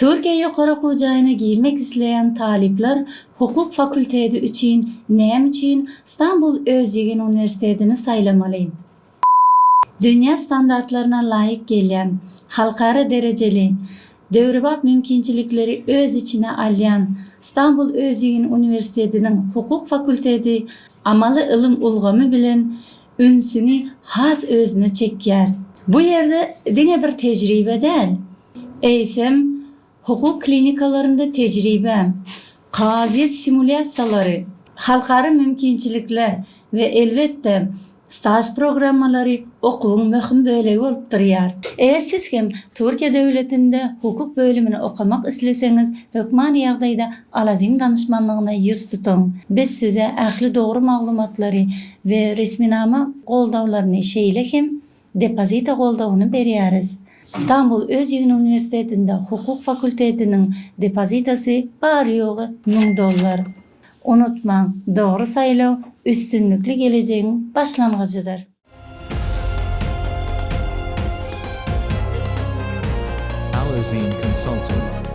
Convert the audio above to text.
Türkiye Ýokary Okuw Jaýyna girmek isleýän talipler hukuk fakülteti üçin näme üçin İstanbul Özyeğin Üniversitetini saýlamaly? Dünya standartlarına laýyk gelýän, halkara derejeli, döwrebap mümkinçilikleri öz içine alýan İstanbul Özyeğin Üniversitetiniň hukuk fakülteti amaly ilm ulgamy bilen ünsüni has özüne çekýär. Bu yerde diňe bir tejribe däl. Eýsem hukuk klinikalarında tecrübe, qaziyet simülasyaları, halkara mümkinçilikler ve elbette staj programmaları okuwun möhüm bölegi bolup durýar. Eger siz hem Türkiye Devletinde hukuk bölümini okumak isleseňiz, hökmani ýagdaýda Alazim danışmanlygyna ýüz tutun. Biz size ähli dogry maglumatlary we resminama goldawlaryny şeýle hem depozita goldawyny berýäris. İstanbul Özyeğin Üniversitetinde hukuk fakültetinin depozitasy bari ýogy $1000. Unutmaň, dogry saýlaw üstünlükli geleceğin başlangıcıdır. Alazim Consulting.